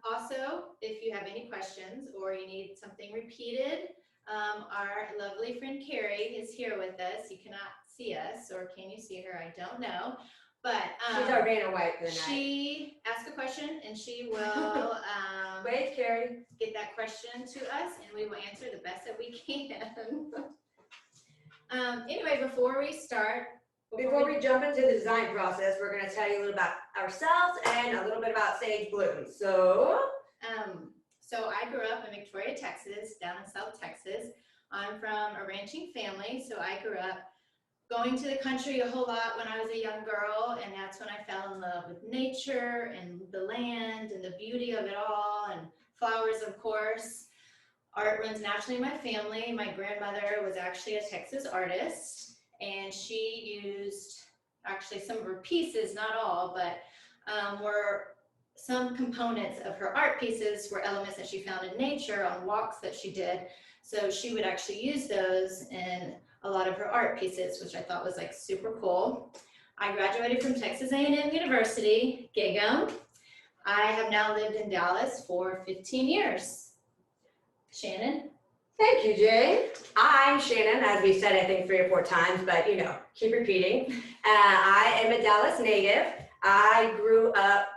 Also, if you have any questions or you need something repeated, our lovely friend Carrie is here with us. You cannot see us, or can you see her? I don't know. But she's our Vanna White for the night. She asked a question and she will wait, Carrie, get that question to us and we will answer the best that we can. Anyway, before we start, before we jump into the design process, we're going to tell you a little about ourselves and a little bit about sage blooms. So I grew up in Victoria, Texas, down in South Texas. I'm from a ranching family, so I grew up going to the country a whole lot when I was a young girl, and that's when I fell in love with nature and the land and the beauty of it all, and flowers, of course. Art runs naturally in my family. My grandmother was actually a Texas artist, and she used actually some of her pieces, not all, but were some components of her art pieces were elements that she found in nature on walks that she did. So she would actually use those in a lot of her art pieces, which I thought was like super cool. I graduated from Texas A&M University, Gig'em. I have now lived in Dallas for 15 years. Shannon? Thank you, Jane. I'm Shannon, as we said, I think 3 or 4 times, but keep repeating. I am a Dallas native. I grew up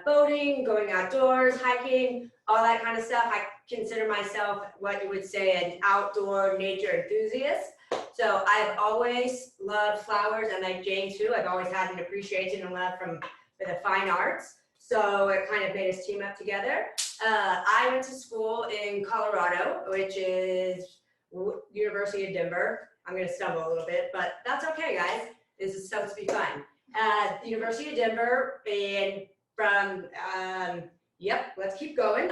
boating, going outdoors, hiking, all that kind of stuff. I consider myself what you would say an outdoor nature enthusiast. So I've always loved flowers, and like Jane too, I've always had an appreciation and love for the fine arts. So it kind of made us team up together. I went to school in Colorado, which is University of Denver. I'm going to stumble a little bit, but that's okay, guys. This is supposed to be fun. University of Denver, and from, let's keep going.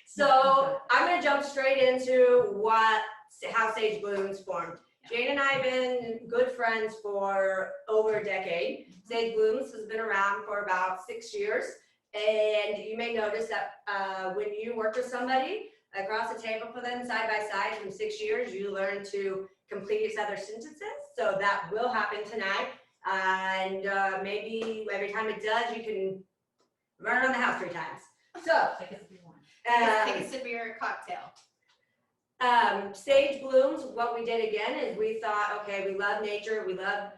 So I'm going to jump straight into how sage blooms formed. Jane and I have been good friends for over a decade. Sage blooms has been around for about 6 years. And you may notice that when you work with somebody across the table for them side by side from 6 years, you learn to complete each other's sentences. So that will happen tonight. And maybe every time it does, you can run around the house 3 times. So take a sip of your cocktail. Sage blooms, what we did again is we thought, okay, we love nature, we love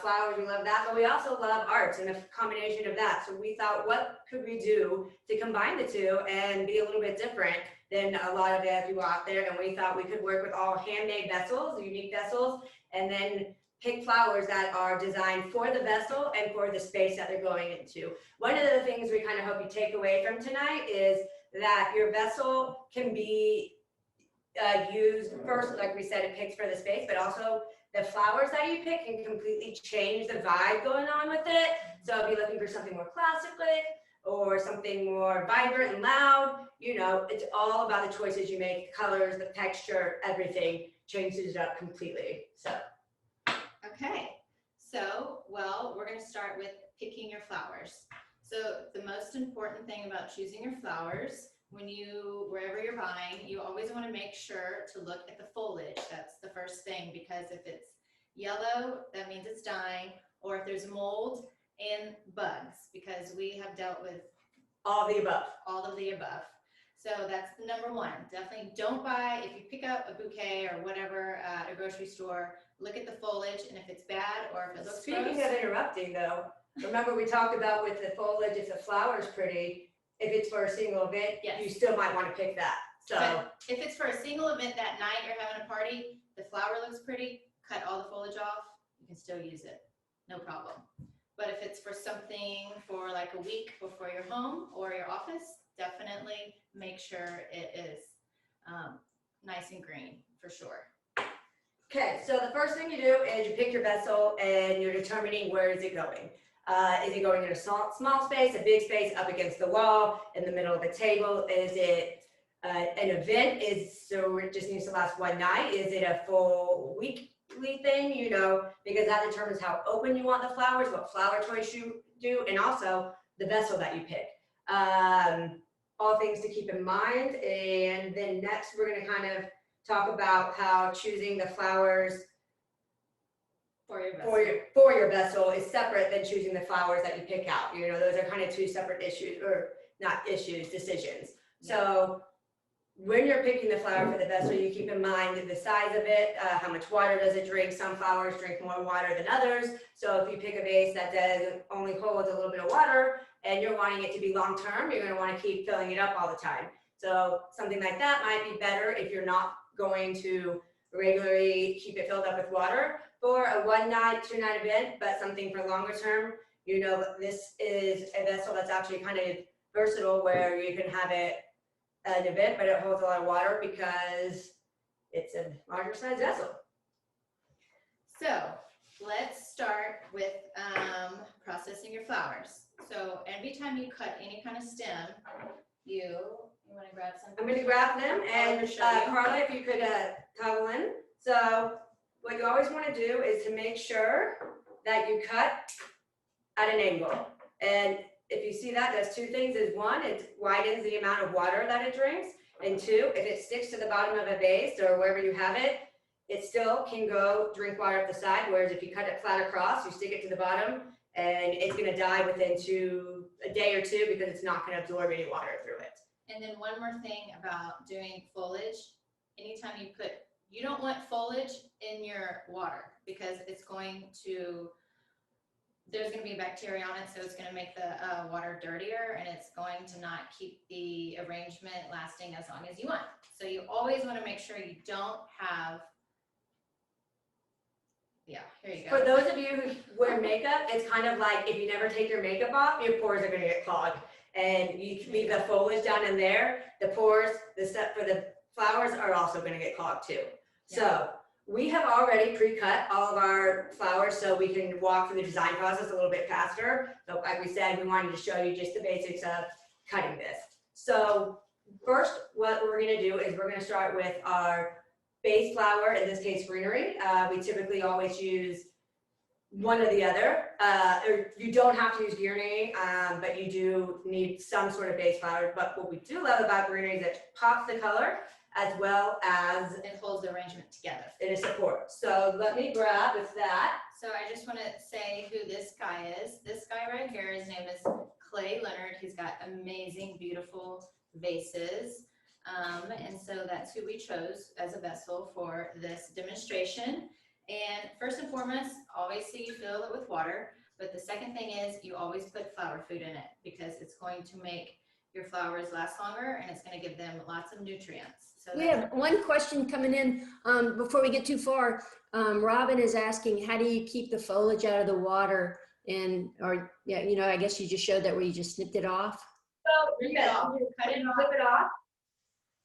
flowers, we love that, but we also love arts and a combination of that. So we thought, what could we do to combine the two and be a little bit different than a lot of the people out there? And we thought we could work with all handmade vessels, unique vessels, and then pick flowers that are designed for the vessel and for the space that they're going into. One of the things we kind of hope you take away from tonight is that your vessel can be used first, like we said, it picks for the space, but also the flowers that you pick can completely change the vibe going on with it. So if you're looking for something more classical or something more vibrant and loud, it's all about the choices you make, colors, the texture, everything changes it up completely. So. Okay, so, we're going to start with picking your flowers. So the most important thing about choosing your flowers, wherever you're buying, you always want to make sure to look at the foliage. That's the first thing, because if it's yellow, that means it's dying, or if there's mold and bugs, because we have dealt with all of the above. All of the above. So that's the number one. Definitely don't buy, if you pick up a bouquet or whatever at a grocery store, look at the foliage, and if it's bad or if it looks Speaking gross, of interrupting though, remember we talked about with the foliage, if the flower's pretty, if it's for a single event, yes, you still might want to pick that. So but if it's for a single event that night, you're having a party, the flower looks pretty, cut all the foliage off, you can still use it, no problem. But if it's for something for like a week before your home or your office, definitely make sure it is nice and green for sure. Okay, so the first thing you do is you pick your vessel and you're determining where is it going. Is it going in a small space, a big space, up against the wall, in the middle of a table? Is it an event? So it just needs to last one night? Is it a full weekly thing? Because that determines how open you want the flowers, what flower choice you do, and also the vessel that you pick. All things to keep in mind. And then next we're going to kind of talk about how choosing the flowers For your vessel. for your vessel is separate than choosing the flowers that you pick out. You know, those are kind of two separate issues, or not issues, decisions. So when you're picking the flower for the vessel, you keep in mind the size of it, how much water does it drink. Some flowers drink more water than others. So if you pick a vase that only holds a little bit of water and you're wanting it to be long term, you're going to want to keep filling it up all the time. So something like that might be better if you're not going to regularly keep it filled up with water for a 1-night, 2-night event, but something for longer term. You know, this is a vessel that's actually kind of versatile, where you can have it an event, but it holds a lot of water because it's a larger size vessel. So let's start with processing your flowers. So every time you cut any kind of stem, you want to grab something? I'm going to grab them, and Carla, if you could toggle in. So what you always want to do is to make sure that you cut at an angle. And if you see that, does two things. Is one, it widens the amount of water that it drinks. And two, if it sticks to the bottom of a vase or wherever you have it, it still can go drink water up the side. Whereas if you cut it flat across, you stick it to the bottom, and it's going to die within a day or two because it's not going to absorb any water through it. And then one more thing about doing foliage. Anytime you don't want foliage in your water, because it's going to, there's going to be bacteria on it, so it's going to make the water dirtier, and it's going to not keep the arrangement lasting as long as you want. So you always want to make sure you don't have, here you go. For those of you who wear makeup, it's kind of like if you never take your makeup off, your pores are going to get clogged. And you leave the foliage down in there, the pores, the stuff for the flowers are also going to get clogged too. Yeah. So we have already pre-cut all of our flowers so we can walk through the design process a little bit faster. So like we said, we wanted to show you just the basics of cutting this. So first, what we're going to do is we're going to start with our base flower, in this case greenery. We typically always use one or the other, or you don't have to use greenery, but you do need some sort of base flower. But what we do love about greenery is it pops the color as well as it holds the arrangement together. It is support. So let me grab with that. So I just want to say who this guy is. This guy right here, his name is Clay Leonard. He's got amazing, beautiful vases. And so that's who we chose as a vessel for this demonstration. And first and foremost, always see you fill it with water. But the second thing is you always put flower food in it, because it's going to make your flowers last longer, and it's going to give them lots of nutrients. So we have one question coming in before we get too far. Robin is asking, how do you keep the foliage out of the water? I guess you just showed that where you just snipped it off. So you cut it off, flip it off.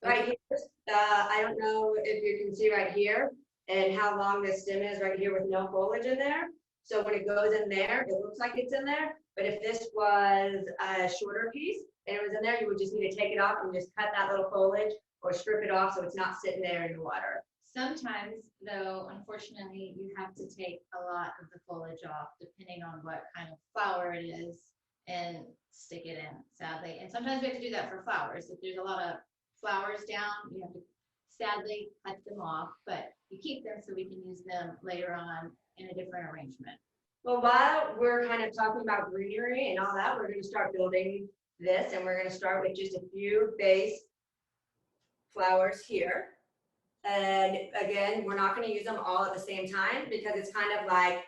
Right here. I don't know if you can see right here and how long this stem is right here with no foliage in there. So when it goes in there, it looks like it's in there. But if this was a shorter piece and it was in there, you would just need to take it off and just cut that little foliage or strip it off so it's not sitting there in the water. Sometimes, though, unfortunately, you have to take a lot of the foliage off depending on what kind of flower it is and stick it in, sadly. And sometimes we have to do that for flowers. If there's a lot of flowers down, you have to sadly cut them off, but you keep them so we can use them later on in a different arrangement. Well, while we're kind of talking about greenery and all that, we're going to start building this, and we're going to start with just a few base flowers here. And again, we're not going to use them all at the same time, because it's kind of like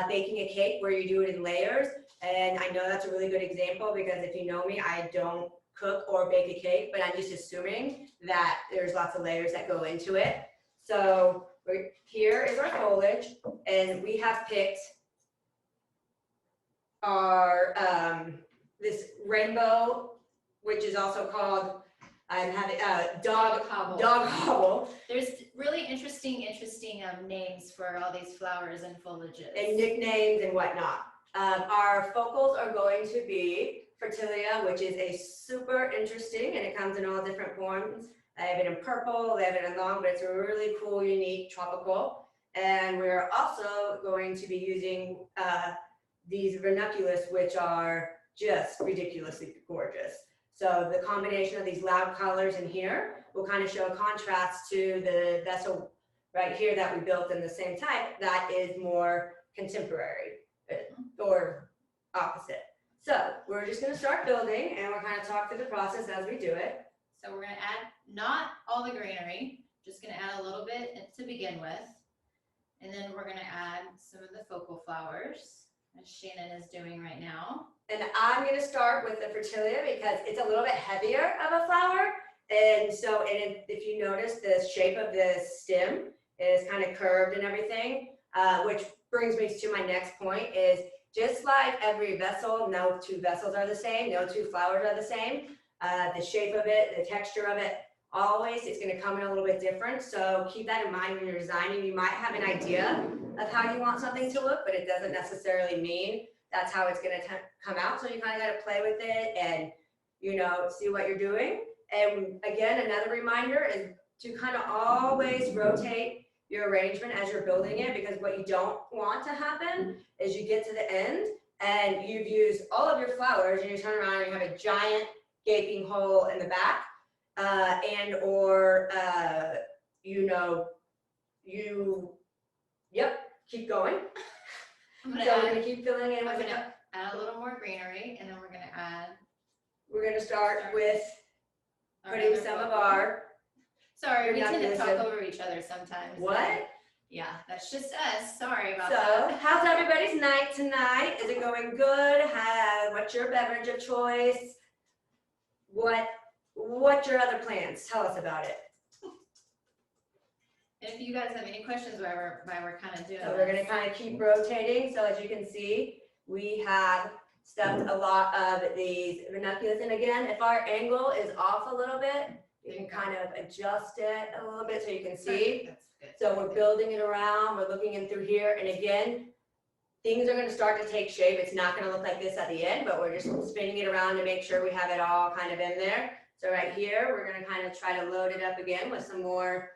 baking a cake where you do it in layers. And I know that's a really good example, because if you know me, I don't cook or bake a cake, but I'm just assuming that there's lots of layers that go into it. So here is our foliage, and we have picked our this rainbow, which is also called dog hobble. There's really interesting names for all these flowers and folages and nicknames and whatnot. Our focals are going to be Fertilia, which is a super interesting, and it comes in all different forms. I have it in purple, they have it in long, but it's a really cool, unique tropical. And we're also going to be using these ranunculus, which are just ridiculously gorgeous. So the combination of these loud colors in here will kind of show a contrast to the vessel right here that we built in the same type, that is more contemporary or opposite. So we're just gonna start building and we're kind of talk through the process as we do it. So we're gonna add not all the greenery, just gonna add a little bit to begin with. And then we're gonna add some of the focal flowers, as Shannon is doing right now. And I'm gonna start with the Fertilia because it's a little bit heavier of a flower. And so, if you notice, the shape of the stem is kind of curved and everything, which brings me to my next point is just like every vessel, no two vessels are the same, no two flowers are the same. The shape of it, the texture of it, always it's gonna come in a little bit different. So keep that in mind when you're designing. You might have an idea of how you want something to look, but it doesn't necessarily mean that's how it's gonna come out. So you kind of gotta play with it and, you know, see what you're doing. And again, another reminder is to kind of always rotate your arrangement as you're building it, because what you don't want to happen is you get to the end and you've used all of your flowers and you turn around and you have a giant gaping hole in the back, and or you know, keep going. I'm So gonna we're add, gonna keep filling in I'm with it. gonna add a little more greenery, and then we're gonna add. We're gonna start with our putting other some of focal. our, Sorry, we You're not tend to gonna talk say- over each other sometimes. what? Yeah, that's just us. Sorry about So, that. how's everybody's night tonight? Is it going good? What's your beverage of choice? What's your other plans? Tell us about it. And if you guys have any questions while we're kind of doing So we're this. gonna kind of keep rotating. So as you can see, we have stuffed a lot of these ranunculus. And again, if our angle is off a little bit, you can kind of adjust it a little bit so you can see. That's good. So we're building it around, we're looking in through here, and again, things are gonna start to take shape. It's not gonna look like this at the end, but we're just spinning it around to make sure we have it all kind of in there. So right here, we're gonna kind of try to load it up again with some more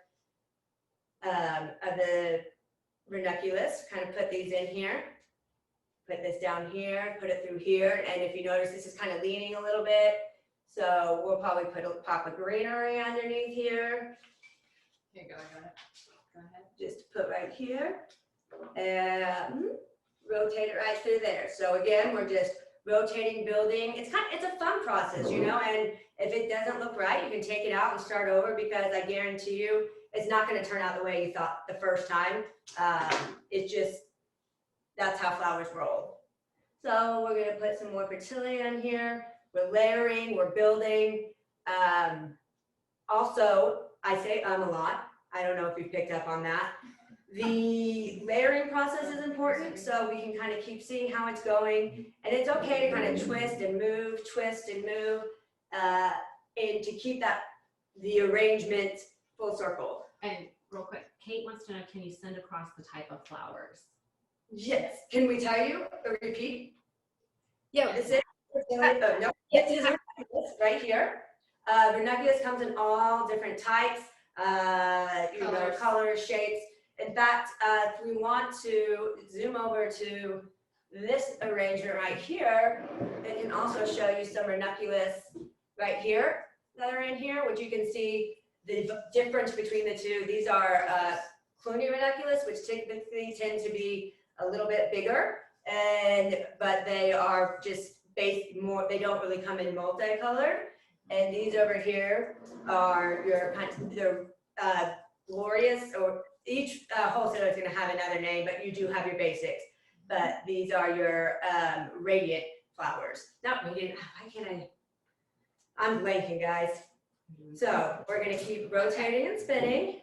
of the ranunculus, kind of put these in here. Put this down here, put it through here, and if you notice, this is kind of leaning a little bit. So we'll probably put a pop of greenery underneath here. Here you go, I got it. Go ahead. Just put right here and rotate it right through there. So again, we're just rotating, building. It's a fun process, you know, and if it doesn't look right, you can take it out and start over, because I guarantee you it's not going to turn out the way you thought the first time. It's just, that's how flowers roll. So we're going to put some more Fertilia in here. We're layering, we're building. Also, I say a lot. I don't know if you've picked up on that. The layering process is important, so we can kind of keep seeing how it's going. And it's okay to kind of twist and move, and to keep the arrangement full circle. And real quick, Kate wants to know, can you send across the type of flowers? Yes. Can we tell you or repeat? Yeah, This is, oh, no, this is ranunculus right here. Ranunculus comes in all different types, colors, shapes. In fact, if we want to zoom over to this arrangement right here, it can also show you some ranunculus right here that are in here, which you can see the difference between the two. These are Clooney ranunculus, which typically tend to be a little bit bigger, but they are just more, they don't really come in multicolored. And these over here are your glorious, or each wholesaler is going to have another name, but you do have your basics. But these are your radiant flowers. Not radiant, why can't I'm blanking, guys. So we're going to keep rotating and spinning,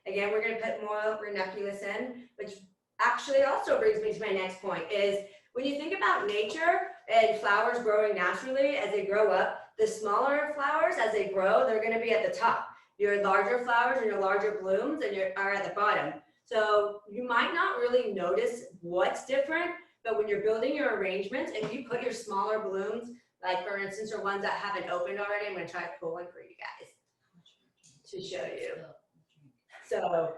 Again, we're going to put more ranunculus in, which actually also brings me to my next point is when you think about nature and flowers growing naturally as they grow up, the smaller flowers as they grow, they're going to be at the top. Your larger flowers and your larger blooms are at the bottom. So you might not really notice what's different, but when you're building your arrangements, if you put your smaller blooms, like for instance, or ones that haven't opened already, I'm going to try to pull one for you guys to show you. So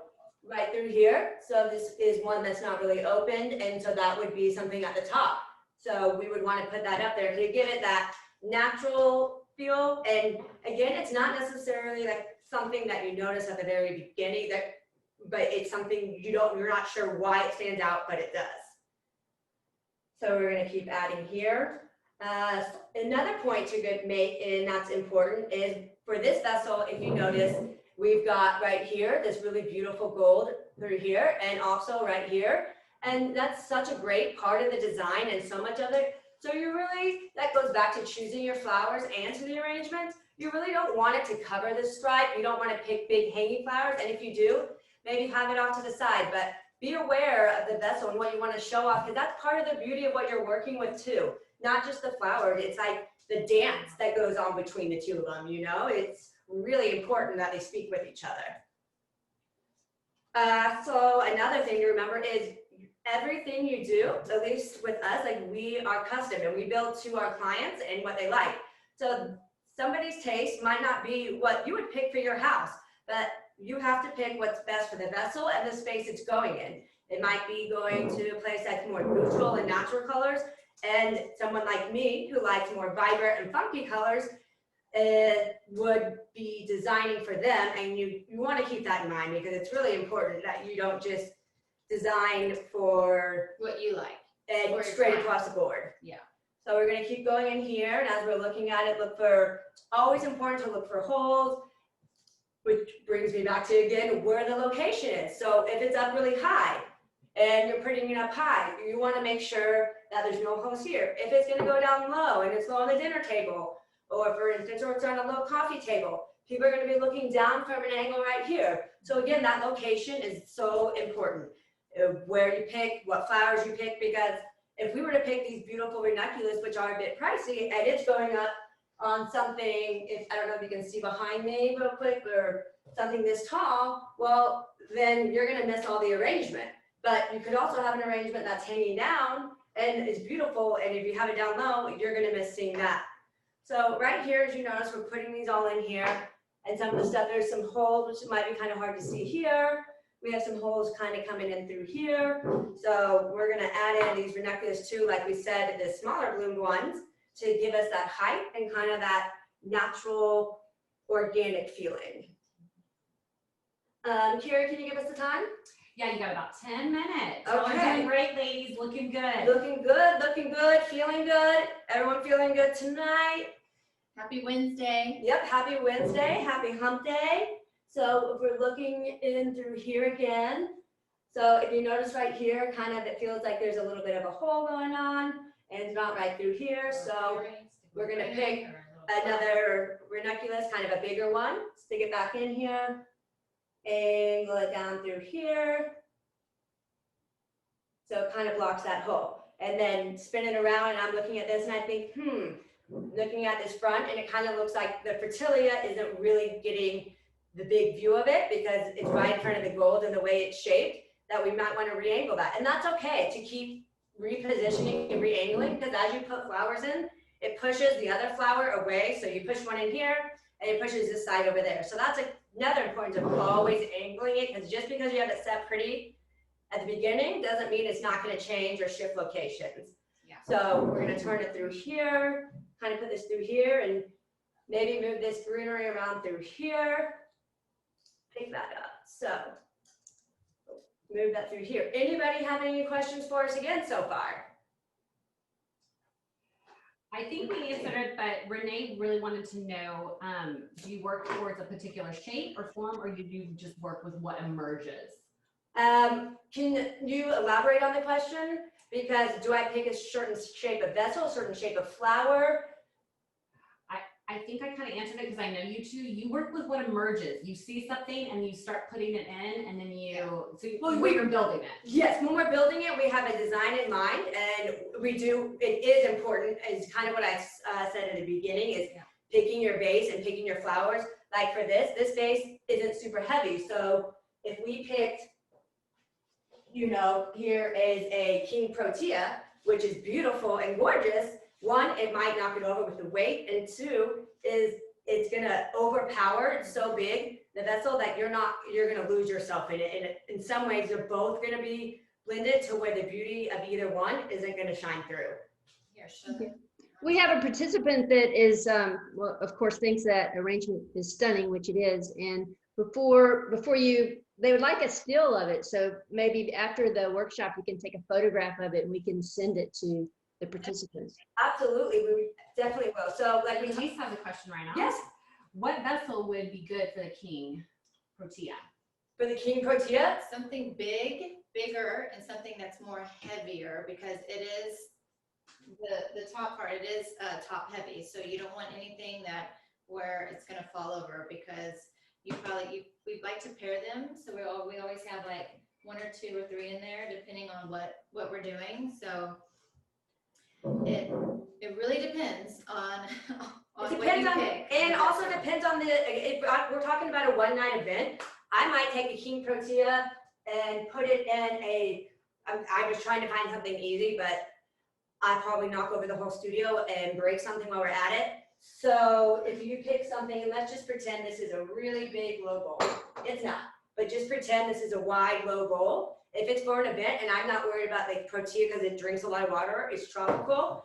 right through here, so this is one that's not really opened, and so that would be something at the top. So we would want to put that up there to give it that natural feel. And again, it's not necessarily like something that you notice at the very beginning but it's something you're not sure why it stands out, but it does. So we're gonna keep adding here. Another point to make, and that's important, is for this vessel, if you notice, we've got right here, this really beautiful gold through here, and also right here. And that's such a great part of the design and so much of it. So that goes back to choosing your flowers and to the arrangement. You really don't want it to cover the stripe. You don't want to pick big hanging flowers. And if you do, maybe have it off to the side, but be aware of the vessel and what you want to show off, because that's part of the beauty of what you're working with too. Not just the flowers, it's like the dance that goes on between the two of them, you know? It's really important that they speak with each other. So another thing to remember is everything you do, at least with us, like we are custom and we build to our clients and what they like. So somebody's taste might not be what you would pick for your house, but you have to pick what's best for the vessel and the space it's going in. It might be going to a place that's more neutral and natural colors, and someone like me who likes more vibrant and funky colors would be designing for them, and you want to keep that in mind, because it's really important that you don't just design for What you like. and straight across the board. Yeah. So we're going to keep going in here, and as we're looking at it, always important to look for holes, which brings me back to, again, where the location is. So if it's up really high and you're putting it up high, you want to make sure that there's no holes here. If it's going to go down low and it's low on the dinner table, or for instance, or it's on a low coffee table, people are going to be looking down from an angle right here. So again, that location is so important. Where you pick, what flowers you pick, because if we were to pick these beautiful ranunculus, which are a bit pricey, and it's going up on something, I don't know if you can see behind me real quick, or something this tall, well, then you're going to miss all the arrangement. But you could also have an arrangement that's hanging down and is beautiful, and if you have it down low, you're going to miss seeing that. So right here, as you notice, we're putting these all in here, and some of the stuff, there's some holes, which might be kind of hard to see here. We have some holes kind of coming in through here. So we're going to add in these ranunculus too, like we said, the smaller bloomed ones, to give us that height and kind of that natural, organic feeling. Kira, can you give us the time? Yeah, you got about 10 minutes. Okay. You're doing great, ladies. Looking good. Looking good, feeling good. Everyone feeling good tonight? Happy Wednesday. Yep, happy Wednesday, happy hump day. So if we're looking in through here again, so if you notice right here, kind of it feels like there's a little bit of a hole going on, and it's not right through here. So we're gonna pick another ranunculus, kind of a bigger one, stick it back in here, angle it down through here. So it kind of blocks that hole. And then spin it around, and I'm looking at this and I think, looking at this front, and it kind of looks like the fertilia isn't really getting the big view of it because it's right in front of the gold and the way it's shaped, that we might want to re-angle that. And that's okay to keep repositioning and re-angling, because as you put flowers in, it pushes the other flower away. So you push one in here and it pushes this side over there. So that's another importance of always angling it, because just because you have it set pretty at the beginning doesn't mean it's not going to change or shift locations. Yeah. So we're going to turn it through here, kind of put this through here, and maybe move this greenery around through here. Pick that up. So move that through here. Anybody have any questions for us again so far? I think we answered it, but Renee really wanted to know, do you work towards a particular shape or form, or do you just work with what emerges? Can you elaborate on the question? Because do I pick a certain shape of vessel, a certain shape of flower? I think I kind of answered it because I know you two. You work with what emerges. You see something and you start putting it in, and then we're building it. Yes, when we're building it, we have a design in mind, and it is important, is kind of what I said at the beginning, is picking your vase and picking your flowers. Like for this vase isn't super heavy. So if we picked, here is a King Protea, which is beautiful and gorgeous. One, it might knock it over with the weight, and two, is it's gonna overpower. It's so big, the vessel, that you're gonna lose yourself in it. And in some ways, they're both gonna be blended to where the beauty of either one isn't gonna shine through. Here, show them. We have a participant that is, well, of course, thinks that arrangement is stunning, which it is. And before they would like a still of it. So maybe after the workshop, we can take a photograph of it and we can send it to the participants. Absolutely, we definitely will. So like we Lisa has a question right now. Yes. What vessel would be good for the king tortilla? For the king tortilla, Something bigger, and something that's more heavier, because it is the top part, it is top heavy. So you don't want anything where it's gonna fall over, because we'd like to pair them. So we always have like 1 or 2 or 3 in there, depending on what we're doing. So it really depends on it what depends you on, pick. and also depends on if we're talking about a one-night event, I might take a king tortilla and put it in I was trying to find something easy, but I'd probably knock over the whole studio and break something while we're at it. So if you pick something, and let's just pretend this is a really big low bowl. It's not, but just pretend this is a wide low bowl. If it's for an event and I'm not worried about like tortilla because it drinks a lot of water, it's tropical.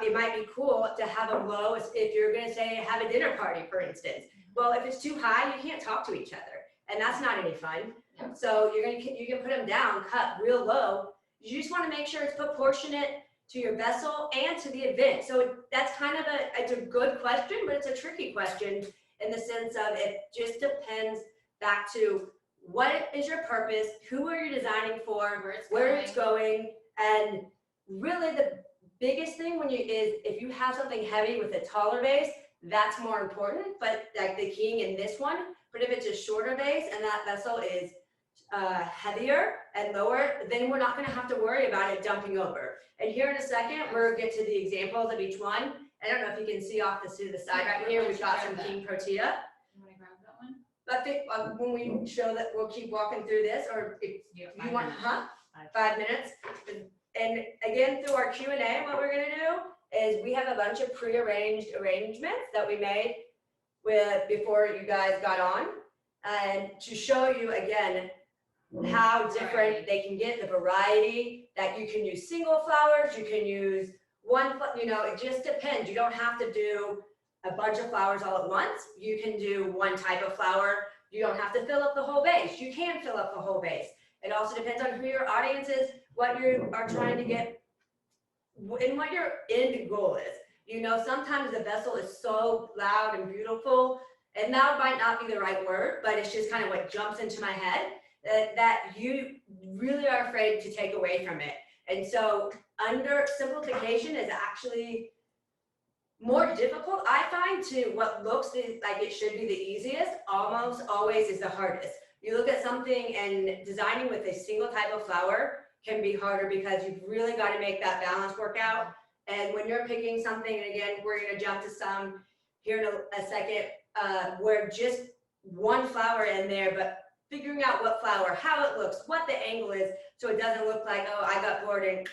It might be cool to have them low if you're gonna say have a dinner party, for instance. Well, if it's too high, you can't talk to each other, and that's not any fun. So you can put them down, cut real low. You just want to make sure it's proportionate to your vessel and to the event. So that's kind of it's a good question, but it's a tricky question in the sense of it just depends back to what is your purpose, who are you designing for, where it's going, and really the biggest thing is if you have something heavy with a taller base, that's more important, but like the king in this one, but if it's a shorter base and that vessel is heavier and lower, then we're not going to have to worry about it dumping over. And here in a second, we'll get to the examples of each one. I don't know if you can see off to the side right here, we've got some king tortilla. You want to grab that one? I think when we show that, we'll keep walking through this, or if you want, 5 minutes. And again, through our Q&A, what we're going to do is we have a bunch of pre-arranged arrangements that we made before you guys got on, and to show you again how different they can get, the variety that you can use single flowers, you can use one, it just depends. You don't have to do a bunch of flowers all at once. You can do one type of flower. You don't have to fill up the whole vase. You can fill up the whole vase. It also depends on who your audience is, what you are trying to get, and what your end goal is. Sometimes the vessel is so loud and beautiful, and that might not be the right word, but it's just kind of what jumps into my head, that you really are afraid to take away from it. And so under simplification is actually more difficult, I find, to what looks like it should be the easiest, almost always is the hardest. You look at something, and designing with a single type of flower can be harder because you've really got to make that balance work out. And when you're picking something, and again, we're going to jump to some here in a second, where just one flower in there, but figuring out what flower, how it looks, what the angle is, so it doesn't look like, oh, I got bored, and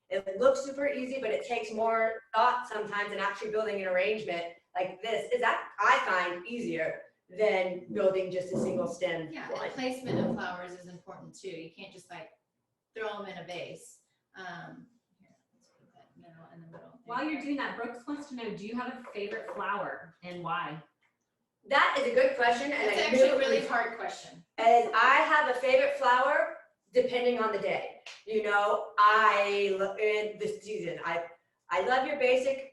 it looks super easy, but it takes more thought sometimes than actually building an arrangement like this. Is that I find easier than building just a single stem. Yeah, and placement of flowers is important too. You can't just like throw them in a vase. Here, let's put that middle in the middle. While you're doing that, Brooks wants to know, do you have a favorite flower and why? That is a good question. And it's actually a really hard question. And I have a favorite flower depending on the day. In the season, I love your basic,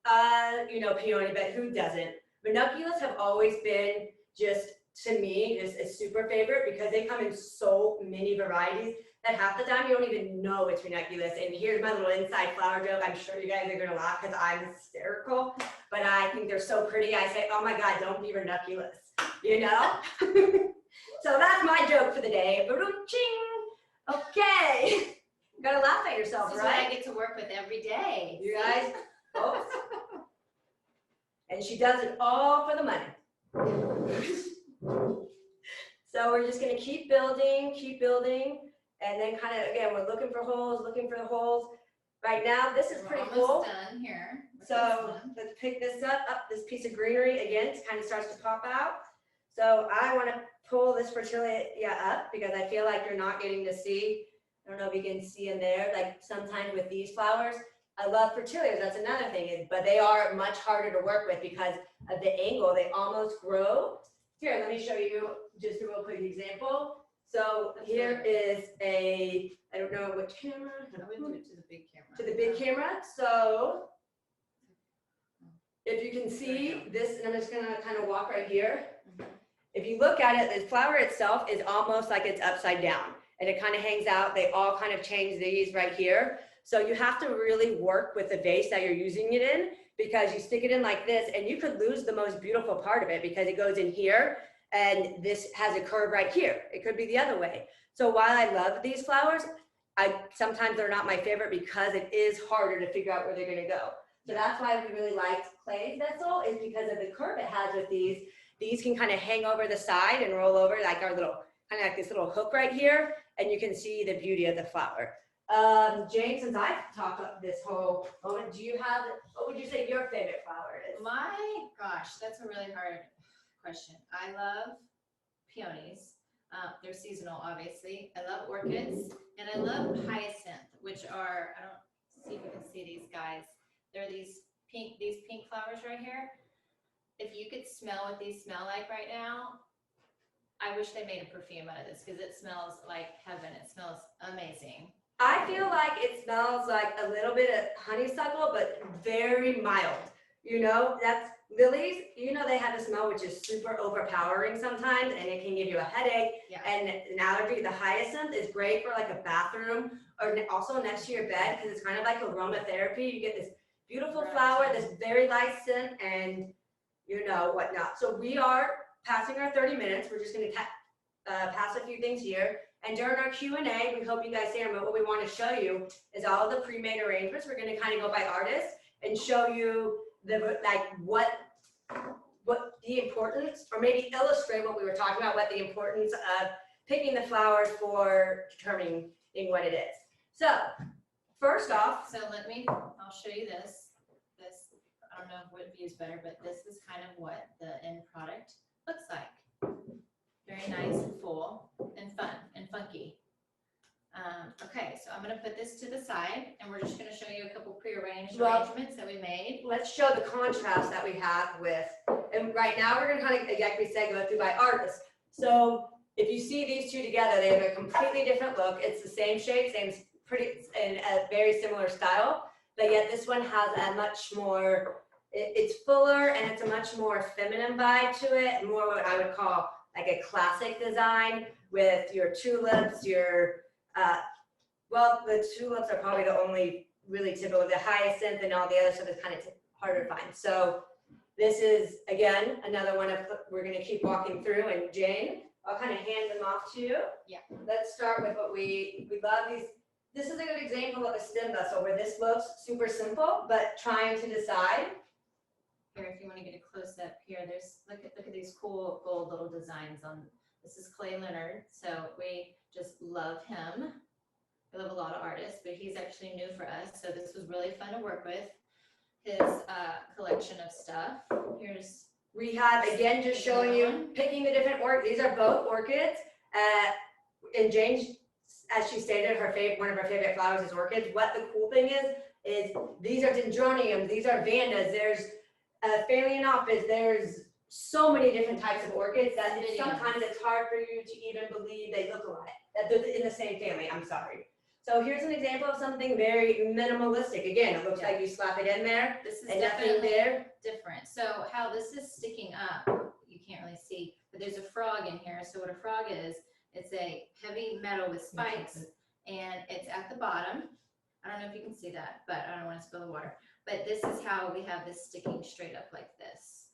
peony, but who doesn't? Ranunculus have always been just, to me, just a super favorite because they come in so many varieties that half the time you don't even know it's ranunculus. And here's my little inside flower joke. I'm sure you guys are gonna laugh because I'm hysterical, but I think they're so pretty. I say, oh my God, don't be ranunculus, So that's my joke for the day. Ching. Okay. You gotta laugh at yourself, This is right? what I get to work with every day. You guys, and she does it all for the money. So we're just gonna keep building, and then kind of, again, we're looking for the holes. Right now, this is We're pretty almost cool. done here. with So this one. let's pick this up, this piece of greenery, again, it kind of starts to pop out. So I wanna pull this fertility up because I feel like you're not getting to see, I don't know if you can see in there, like sometimes with these flowers, I love fertility, that's another thing, but they are much harder to work with because of the angle. They almost grow. Here, let me show you just a real quick example. So here is I don't know what camera. I would do it to the big camera. To the big camera. So if you can see this, and I'm just gonna kind of walk right here. If you look at it, the flower itself is almost like it's upside down and it kind of hangs out. They all kind of change these right here. So you have to really work with the vase that you're using it in, because you stick it in like this and you could lose the most beautiful part of it because it goes in here and this has a curve right here. It could be the other way. So while I love these flowers, sometimes they're not my favorite because it is harder to figure out where they're gonna go. So that's why we really liked Clay's vessel, is because of the curve it has with these. These can kind of hang over the side and roll over like our little, kind of like this little hook right here, and you can see the beauty of the flower. Jane, since I've talked up this whole moment, what would you say your favorite flower is? My gosh, that's a really hard question. I love peonies. They're seasonal, obviously. I love orchids, and I love hyacinth, which are, I don't see if you can see these guys. They're these pink flowers right here. If you could smell what these smell like right now, I wish they made a perfume out of this because it smells like heaven. It smells amazing. I feel like it smells like a little bit of honeysuckle, but very mild. You know, that's lilies, you know, they have a smell which is super overpowering sometimes, and it can give you a headache and an allergy. The hyacinth is great for like a bathroom or also next to your bed because it's kind of like aromatherapy. You get this beautiful flower, this very light scent, and you know whatnot. So we are passing our 30 minutes. We're just going to pass a few things here. And during our Q&A, we hope you guys see them, but what we want to show you is all the pre-made arrangements. We're going to kind of go by artists and show you what the importance, or maybe illustrate what we were talking about, what the importance of picking the flowers for determining what it is. So first off, So I'll show you this. I don't know what view is better, but this is kind of what the end product looks like. Very nice and full and fun and funky. Okay, so I'm going to put this to the side, and we're just going to show you a couple prearranged arrangements that we made. Let's show the contrast that we have with, and right now we're going to kind of, like we said, go through by artists. So if you see these two together, they have a completely different look. It's the same shape, and a very similar style, but yet this one has a much more, it's fuller and it's a much more feminine vibe to it, more what I would call like a classic design with your tulips, well, the tulips are probably the only really typical. The hyacinth and all the other stuff is kind of harder to find. So this is, again, another one of, we're going to keep walking through. And Jane, I'll kind of hand them off to you. Yeah. Let's start with what we love these. This is a good example of a stem vessel where this looks super simple, but trying to decide. Here, if you want to get a close up here, look at these cool gold little designs on. This is Clay Leonard, so we just love him. We love a lot of artists, but he's actually new for us, so this was really fun to work with. His collection of stuff. Here's we have, again, just showing you, picking the different orchids. These are both orchids. And Jane, as she stated, one of her favorite flowers is orchids. What the cool thing is these are dendroniums, these are vandas, there's phalaenopsis, there's so many different types of orchids that sometimes it's hard for you to even believe they look alike, that they're in the same family. I'm sorry. So here's an example of something very minimalistic. Again, it looks like you slap it in there. This is and definitely there. different. So how this is sticking up, you can't really see, but there's a frog in here. So what a frog is, it's a heavy metal with spikes, and it's at the bottom. I don't know if you can see that, but I don't want to spill the water. But this is how we have this sticking straight up like this.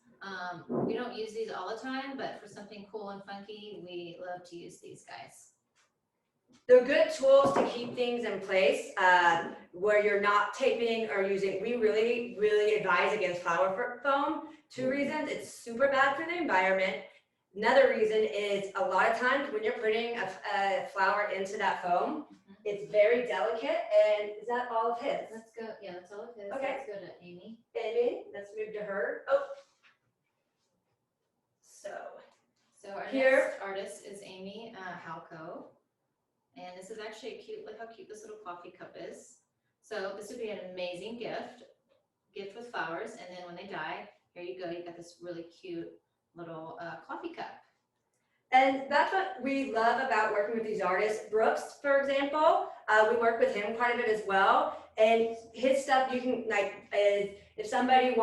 We don't use these all the time, but for something cool and funky, we love to use these guys. They're good tools to keep things in place where you're not taping or using. We really, really advise against flower foam. 2 reasons. It's super bad for the environment. Another reason is a lot of times when you're putting a flower into that foam, it's very delicate. And is that all of his? Let's go. Yeah, that's all of his. Okay. Let's go to Amy. Amy, let's move to her. Oh. So our here, next artist is Amy Halco. And this is actually a cute, look how cute this little coffee cup is. So this would be an amazing gift with flowers. And then when they die, here you go. You got this really cute little coffee cup. And that's what we love about working with these artists. Brooks, for example, we work with him quite a bit as well. And his stuff, you can if somebody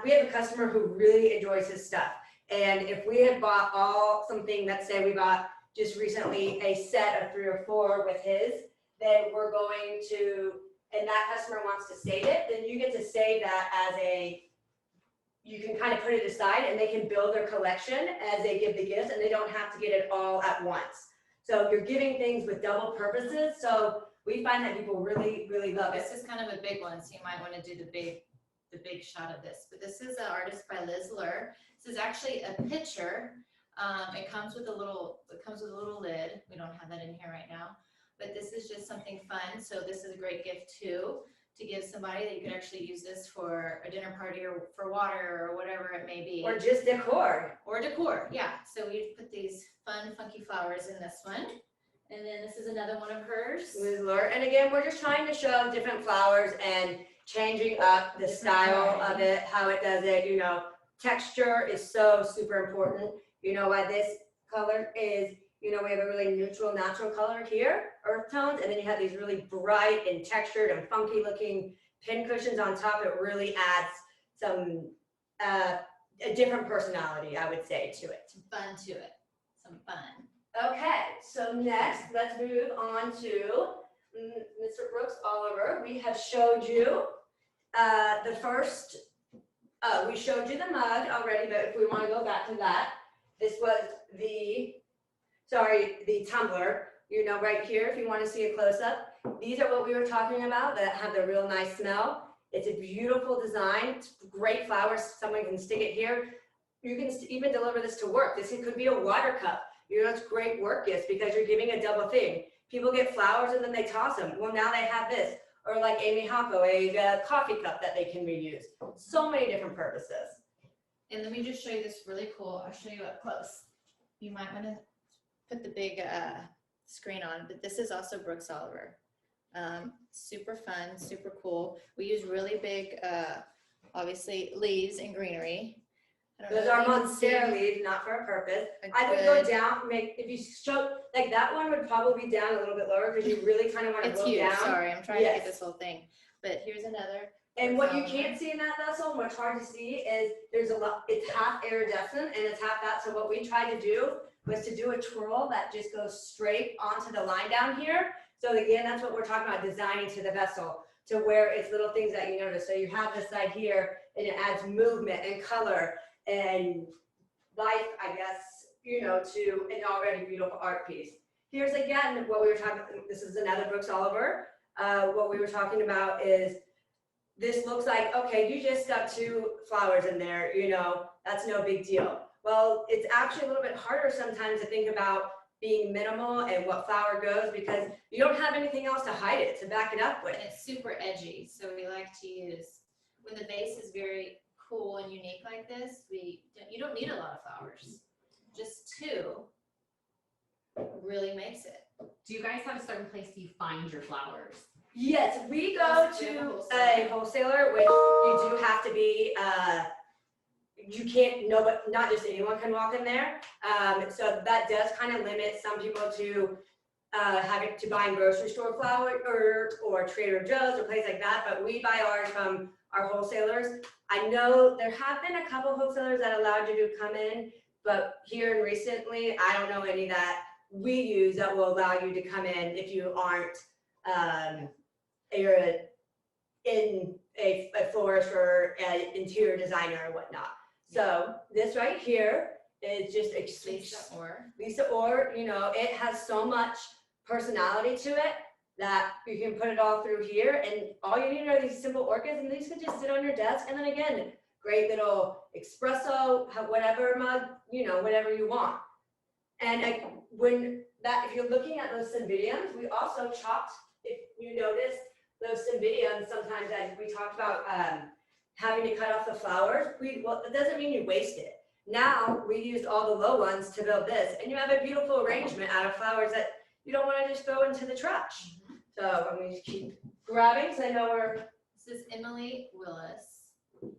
we have a customer who really enjoys his stuff. And if we had bought something, let's say we bought just recently a set of 3 or 4 with his, then we're going to, and that customer wants to save it, then you get to save that as you can kind of put it aside and they can build their collection as they give the gifts and they don't have to get it all at once. So you're giving things with double purposes. So we find that people really, really love it. This is kind of a big one, so you might want to do the big shot of this. But this is an artist by Liz Lur. This is actually a picture. It comes with a little lid. We don't have that in here right now. But this is just something fun. So this is a great gift too, to give somebody that you could actually use this for a dinner party or for water or whatever it may be. Or just decor. Or decor, yeah. So we put these fun, funky flowers in this one. And then this is another one of hers. Liz Lur. And again, we're just trying to show different flowers and changing up the style of it, how it does it. You know, texture is so super important. You know why this color is, you know, we have a really neutral, natural color here, earth tones, and then you have these really bright and textured and funky looking pin cushions on top. It really adds some, a different personality, I would say, to it. Some fun to it, some fun. Okay, so next, let's move on to Mr. Brooks Oliver. We have showed you the first, we showed you the mug already, but if we want to go back to that, this was the tumbler, you know, right here, if you want to see a close-up. These are what we were talking about that have the real nice smell. It's a beautiful design, it's great flowers. Someone can stick it here. You can even deliver this to work. This could be a water cup. You know, it's great work gifts because you're giving a double thing. People get flowers and then they toss them. Well, now they have this. Or like Amy Hoppo, a coffee cup that they can reuse. So many different purposes. And let me just show you this really cool. I'll show you up close. You might want to put the big screen on, but this is also Brooks Oliver. Super fun, super cool. We use really big, obviously, leaves and greenery. Those are monstera leaves, not for a purpose. I would go down, if you show, like that one would probably be down a little bit lower because you really kind of want to go huge. down. Sorry, I'm trying to get this whole thing. But here's another. And what you can't see in that vessel, and what's hard to see is there's a lot, it's half iridescent and it's half that. So what we tried to do was to do a twirl that just goes straight onto the line down here. So again, that's what we're talking about, designing to the vessel, to where it's little things that you notice. So you have this side here and it adds movement and color and life, I guess, you know, to an already beautiful art piece. Here's again what we were talking about. This is another Brooks Oliver. What we were talking about is this looks like, okay, you just stuck 2 flowers in there, you know, that's no big deal. Well, it's actually a little bit harder sometimes to think about being minimal and what flower goes because you don't have anything else to hide it, to back it up with. And it's super edgy, so we like to use, when the vase is very cool and unique like this, you don't need a lot of flowers. Just 2 really makes it. Do you guys have a certain place you find your flowers? Yes, we go to a wholesaler, which you do have to be, you can't, not just anyone can walk in there. So that does kind of limit some people to having to buying grocery store flour or Trader Joe's or place like that, but we buy ours from our wholesalers. I know there have been a couple wholesalers that allowed you to come in, but here and recently, I don't know any that we use that will allow you to come in if you aren't you're in a florist or an interior designer or whatnot. So this right here is just Lisa Orr, you know, it has so much personality to it that you can put it all through here, and all you need are these simple orchids, and these could just sit on your desk. And then again, great little espresso, whatever mug, you know, whatever you want. And if you're looking at those cymbidiums, we also chopped, if you notice, those cymbidiums sometimes, as we talked about having to cut off the flowers, well, that doesn't mean you waste it. Now we used all the low ones to build this, and you have a beautiful arrangement out of flowers that you don't want to just throw into the trash. So I'm going to keep grabbing, so I know we're, This is Emily Willis. If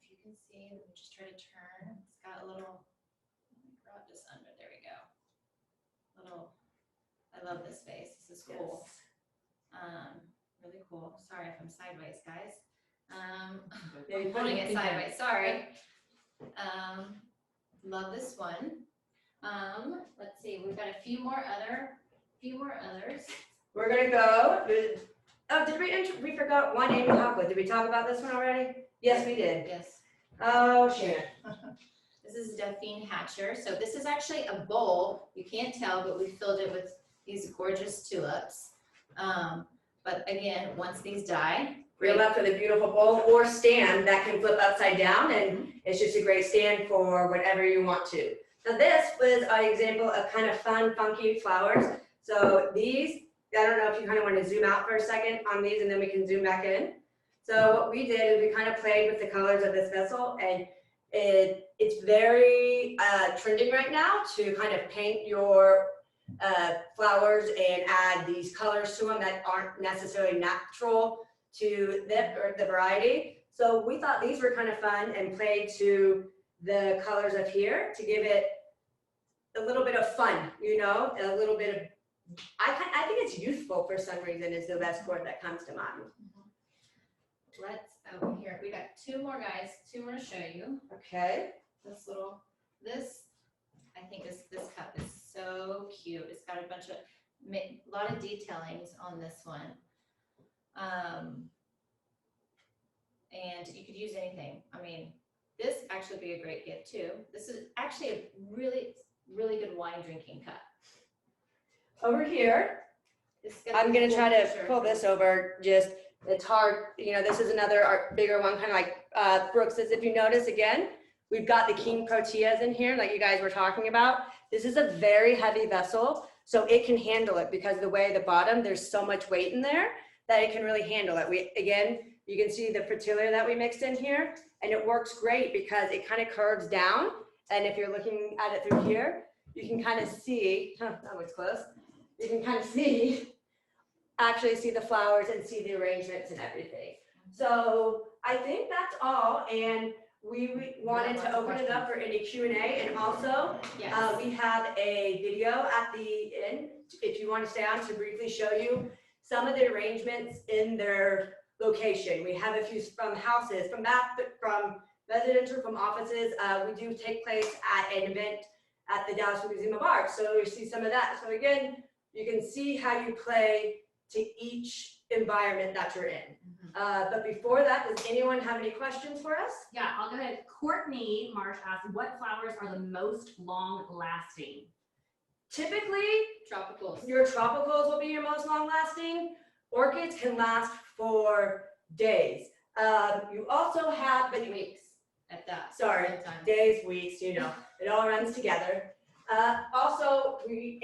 you can see, let me just try to turn. It's got a little, let me grab this under, there we go. Little, I love this vase. This is cool. Really cool. Sorry if I'm sideways, guys. Yeah, I'm holding it sideways, sorry. Love this one. Let's see, we've got a few more others. we're gonna go. Oh, did we forgot one Amy Hopwood. Did we talk about this one already? Yes, we did. Yes. Oh, Shannon. This is Delphine Hatcher. So this is actually a bowl. You can't tell, but we filled it with these gorgeous tulips. But again, once these die, You're left with a beautiful bowl or stand that can flip upside down, and it's just a great stand for whatever you want to. Now this was an example of kind of fun, funky flowers. So these, I don't know if you kind of want to zoom out for a second on these and then we can zoom back in. So what we did is we kind of played with the colors of this vessel, and it's very trending right now to kind of paint your flowers and add these colors to them that aren't necessarily natural to the variety. So we thought these were kind of fun and played to the colors of here to give it a little bit of fun, you know, a little bit of, I think it's youthful for some reason is the best word that comes to mind. Here, we got two more guys, two more to show you. Okay. This, I think this cup is so cute. It's got a bunch of, a lot of detailings on this one. And you could use anything. I mean, this actually would be a great gift too. This is actually a really, really good wine drinking cup. Over here, I'm gonna try to pull this over. Just, it's hard, you know, this is another bigger one, kind of like Brooks's. If you notice again, we've got the king proteas in here, like you guys were talking about. This is a very heavy vessel, so it can handle it because of the way the bottom, there's so much weight in there that it can really handle it. Again, you can see the fritillaria that we mixed in here, and it works great because it kind of curves down. And if you're looking at it through here, you can kind of see, that looks close. You can kind of actually see the flowers and see the arrangements and everything. So I think that's all. And we wanted to open it up for any Q&A, and also we have a video at the end if you want to stay on to briefly show you some of the arrangements in their location. We have a few from houses, from residential, from offices. We do take place at an event at the Dallas Museum of Art, so you see some of that. So again, you can see how you play to each environment that you're in. But before that, does anyone have any questions for us? Yeah, I'll go ahead. Courtney Marsh asked, what flowers are the most long lasting? Typically, Tropicals. your tropicals will be your most long lasting. Orchids can last for days. You also have, but Weeks at that. sorry, time. days, weeks, you know, it all runs together. Also,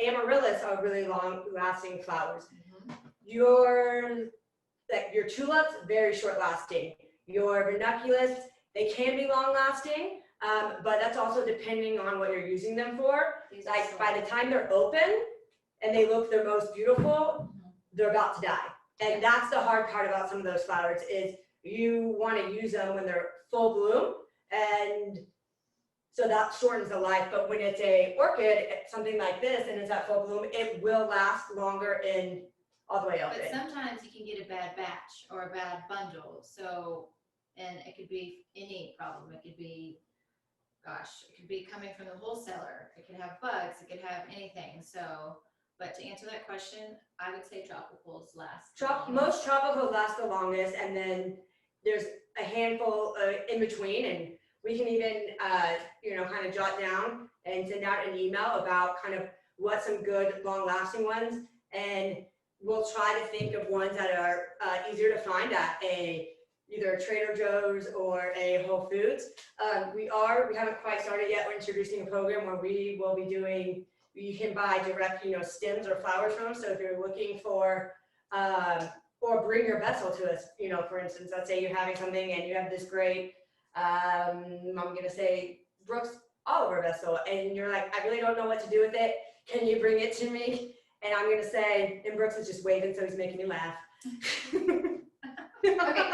amaryllis are really long lasting flowers. Your tulips, very short lasting. Your ranunculus, they can be long lasting, but that's also depending on what you're using them for. These are Like short. by the time they're open and they look their most beautiful, they're about to die. And that's the hard part about some of those flowers is you want to use them when they're full bloom, and so that shortens the life. But when it's a orchid, something like this, and it's at full bloom, it will last longer in all the way But open. sometimes you can get a bad batch or a bad bundle. So, and it could be any problem. It could be, it could be coming from the wholesaler. It could have bugs. It could have anything. So, but to answer that question, I would say tropicals last. the longest. Most tropicals last the longest, and then there's a handful in between, and we can even, kind of jot down and send out an email about kind of what some good long-lasting ones, and we'll try to think of ones that are easier to find at either a Trader Joe's or a Whole Foods. We haven't quite started yet. We're introducing a program where we will be doing, you can buy direct, stems or flowers from them. So if you're looking for, or bring your vessel to us, for instance, let's say you're having something and you have this great, I'm gonna say Brooks Oliver vessel, and you're like, I really don't know what to do with it. Can you bring it to me? And I'm gonna say, and Brooks is just waving, so he's making me laugh. Okay,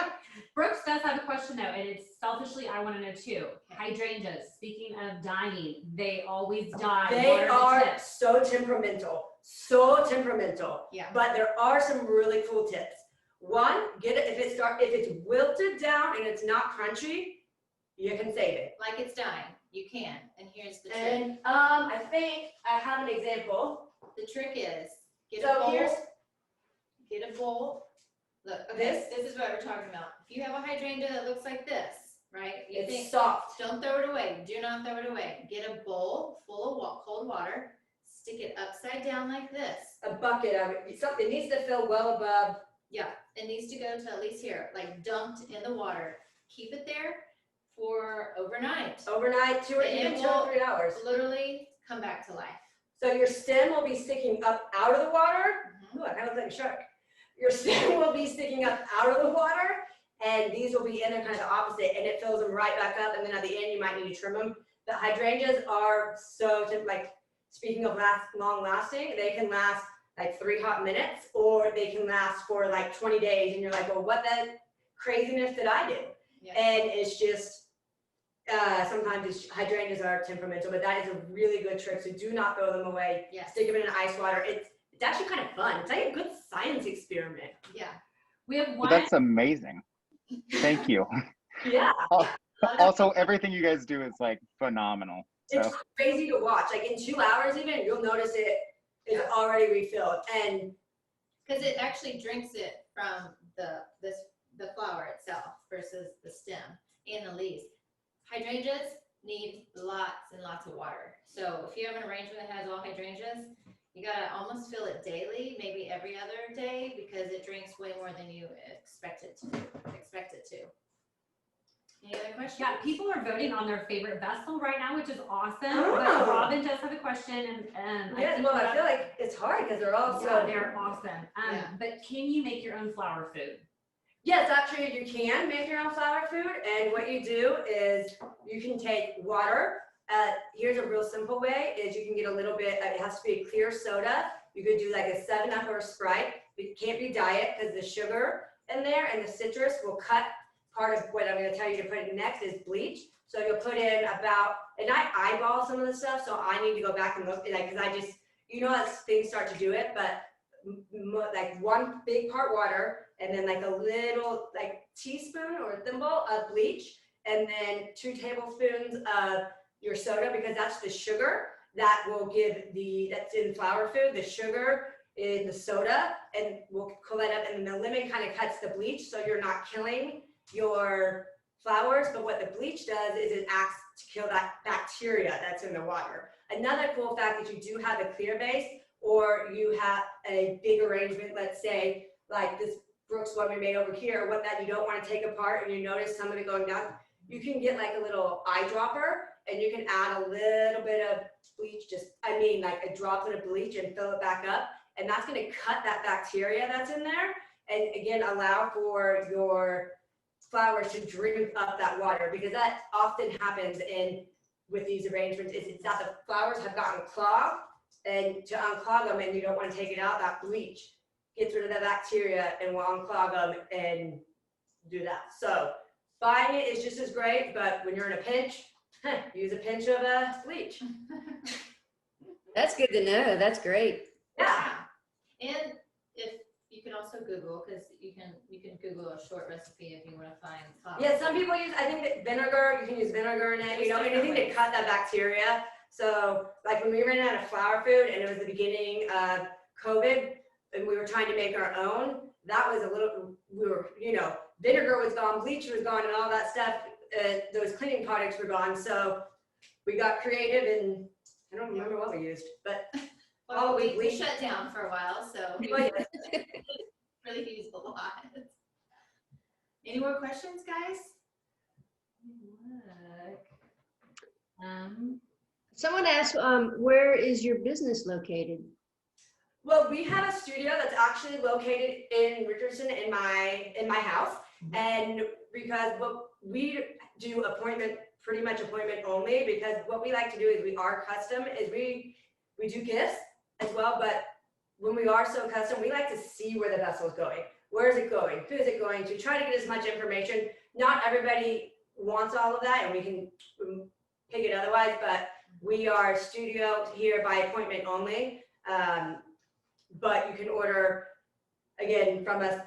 Brooks does have a question though, and it's selfishly, I want to know too. Hydrangeas, speaking of dying, they always die. They What are are the tips? so temperamental. Yeah. But there are some really cool tips. One, get it if it's wilted down and it's not crunchy, you can save it. Like it's dying, you can, and here's the trick. And I think I have an example. The trick is, get a So bowl, here's look, okay, this is what we're talking about. If you have a hydrangea that looks like this, right? You it's think, soft. don't throw it away, do not throw it away. Get a bowl full of cold water, stick it upside down like this. A bucket of it. It needs to fill well above. Yeah, it needs to go to at least here, like dumped in the water. Keep it there for overnight. Overnight, And even it 2 or will 3 hours. Literally come back to life. So your stem will be sticking up out of the water. Ooh, I kind of look like a shark. Your stem will be sticking up out of the water, and these will be in there kind of the opposite, and it fills them right back up, and then at the end you might need to trim them. The hydrangeas are speaking of long lasting, they can last like 3 hot minutes, or they can last for like 20 days, and you're like, well, what the craziness did I do? Yeah. And it's just, sometimes hydrangeas are temperamental, but that is a really good trick. So do not throw them away. Yes. Stick them in ice water. It's actually kind of fun. It's like a good science experiment. Yeah. We have one. That's amazing. Thank you. Yeah. Also, everything you guys do is like phenomenal. So It's crazy to watch. Like in 2 hours even, you'll notice it is already refilled. And Because it actually drinks it from the flower itself versus the stem and the leaves. Hydrangeas need lots and lots of water. So if you have an arrangement that has all hydrangeas, you gotta almost fill it daily, maybe every other day, because it drinks way more than you expect it to. Any other questions? Yeah, people are voting on their favorite vessel right now, which is awesome. Oh. But Robin does have a question, and yeah, think well, I that- feel like it's hard because they're all yeah, so. they're awesome. Yeah. But can you make your own flower food? Yes, actually, you can make your own flower food. And what you do is you can take water. Here's a real simple way is you can get a little bit, it has to be a clear soda. You could do like a 7-Up or a Sprite. It can't be diet because the sugar in there and the citrus will cut part of what I'm going to tell you to put in next is bleach. So you'll put in about, and I eyeball some of the stuff, so I need to go back and look at that because I just, you know, as things start to do it, but like 1 big part water and then like a little like teaspoon or a thimble of bleach and then 2 tablespoons of your soda because that's the sugar that will give that's in flower food, the sugar in the soda, and we'll cool that up, and then the lemon kind of cuts the bleach so you're not killing your flowers, but what the bleach does is it acts to kill that bacteria that's in the water. Another cool fact is you do have a clear base or you have a big arrangement, let's say like this Brooks one we made over here, what that you don't want to take apart and you notice some of it going down, you can get like a little eyedropper and you can add a little bit of bleach, like a droplet of bleach and fill it back up. And that's going to cut that bacteria that's in there. And again, allow for your flowers to drink up that water because that often happens with these arrangements is it's that the flowers have gotten clogged and to unclog them and you don't want to take it out, that bleach gets rid of the bacteria and will unclog them and do that. So buying it is just as great, but when you're in a pinch, use a pinch of bleach. That's good to know. That's great. Yeah. And if you can also Google, because you can Google a short recipe if you want to find flour. Yeah, some people use, I think that vinegar, you can use vinegar in it, you know, anything to cut that bacteria. So like when we ran out of flour food and it was the beginning of COVID and we were trying to make our own, that was vinegar was gone, bleach was gone and all that stuff. Those cleaning products were gone. So we got creative and I don't remember what we used, but Well, we shut down for a while, so we Well, really used a lot. Any more questions, guys? Someone asked, where is your business located? well, we have a studio that's actually located in Richardson in my house. And because what we do pretty much appointment only, because what we like to do is we are custom, is we do gifts as well, but when we are so custom, we like to see where the vessel's going. where is it going? Who is it going to? Try to get as much information. Not everybody wants all of that, and we can pick it otherwise, but we are studio here by appointment only. But you can order, again, from us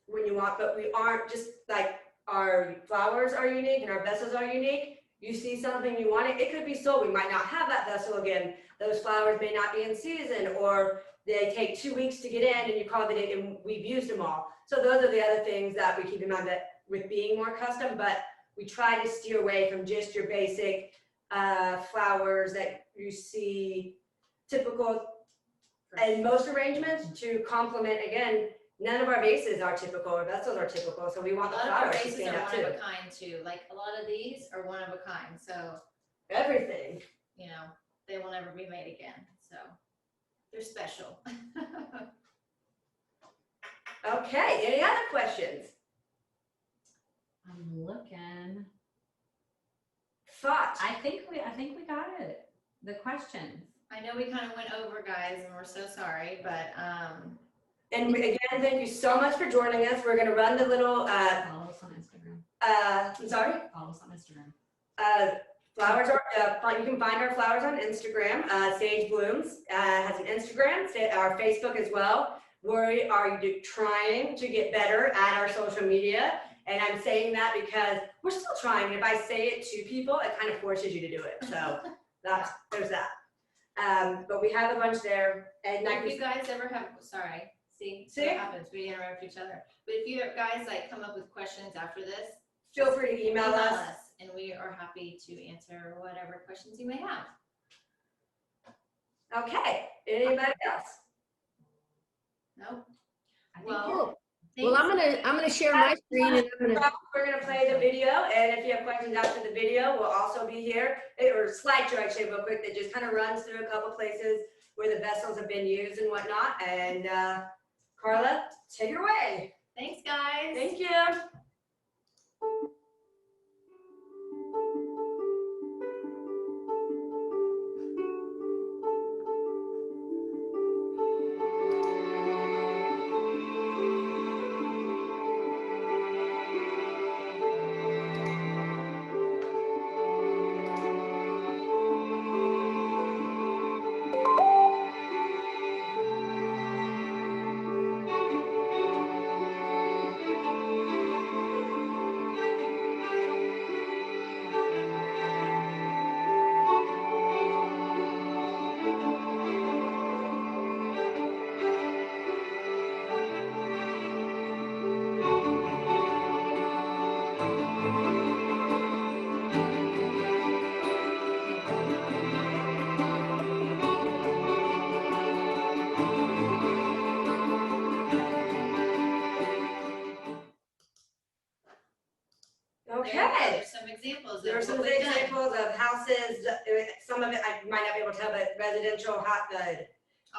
when you want, but we aren't just like our flowers are unique and our vessels are unique. You see something you want it could be sold. We might not have that vessel again. Those flowers may not be in season, or they take 2 weeks to get in and you call it in and we've used them all. So those are the other things that we keep in mind that with being more custom, but we try to steer away from just your basic flowers that you see typical in most arrangements to complement. Again, none of our vases are typical, our vessels are typical, so we A want the lot of our flowers to vases stand are out one of too. a kind too, like a lot of these are one of a kind, so, Everything. you know, they will never be made again, so they're special. Okay, any other questions? I'm looking. Thoughts? I think we got it. The questions. I know we kind of went over, guys, and we're so sorry, but, And again, thank you so much for joining us. We're gonna run the little, Follow us on Instagram. I'm sorry? Follow us on Instagram. Flowers are, you can find our flowers on Instagram. Sage Blooms has an Instagram, our Facebook as well. We are trying to get better at our social media. And I'm saying that because we're still trying. If I say it to people, it kind of forces you to do it. So there's that. But we have a bunch there. And like if you guys ever have, sorry, see what happens, we interrupt each other. But if you guys like come up with questions after this, feel free to email us. and we are happy to answer whatever questions you may have. Okay, anybody else? No? I think Well, Well, I'm gonna share my screen and I'm gonna, We're gonna play the video, and if you have questions after the video, we'll also be here. Or slideshow actually real quick that just kind of runs through a couple places where the vessels have been used and whatnot. And Carla, take it away. Thanks, guys. Thank you. Okay. There's some examples. There are of some what we've done. examples of houses. Some of it I might not be able to tell, but residential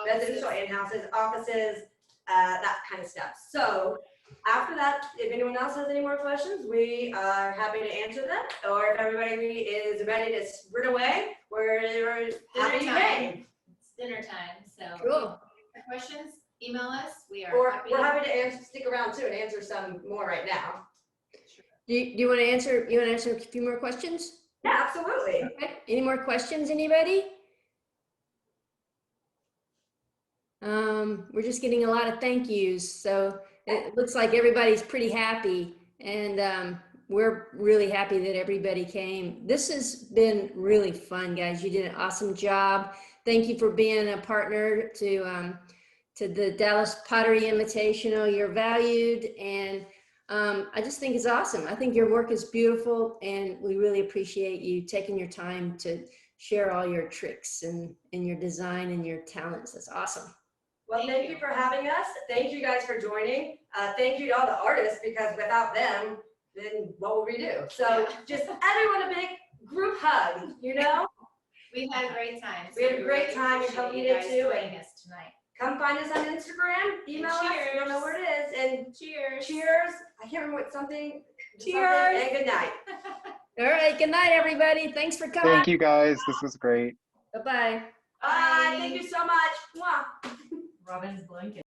residential in-houses, offices, that kind of stuff. So after that, if anyone else has any more questions, we are happy to answer them. Or if everybody is ready to sprint away, we're happy Dinner to time. game. It's dinner time, so. cool. Questions, email us. We are Or happy. we're happy to stick around too and answer some more right now. Do you want to answer, a few more questions? Yeah, absolutely. Okay. Any more questions, anybody? We're just getting a lot of thank yous, so it looks like everybody's pretty happy, and we're really happy that everybody came. This has been really fun, guys. You did an awesome job. Thank you for being a partner to the Dallas Pottery Invitational. You're valued, and I just think it's awesome. I think your work is beautiful, and we really appreciate you taking your time to share all your tricks and your design and your talents. That's awesome. Well, thank you for having us. Thank you guys for joining. Thank you to all the artists, because without them, then what would we do? So just everyone a big group hug, you know? We had a great time. We had a great time. We hope you did too. Joining us tonight. Come find us on Instagram, email us, you don't know where it is. And Cheers. cheers. I can't remember what something. Cheers. And good night. All right. Good night, everybody. Thanks for coming. Thank you guys. This was great. Bye-bye. Bye. Thank you so much. Mwah. Robin's blanket.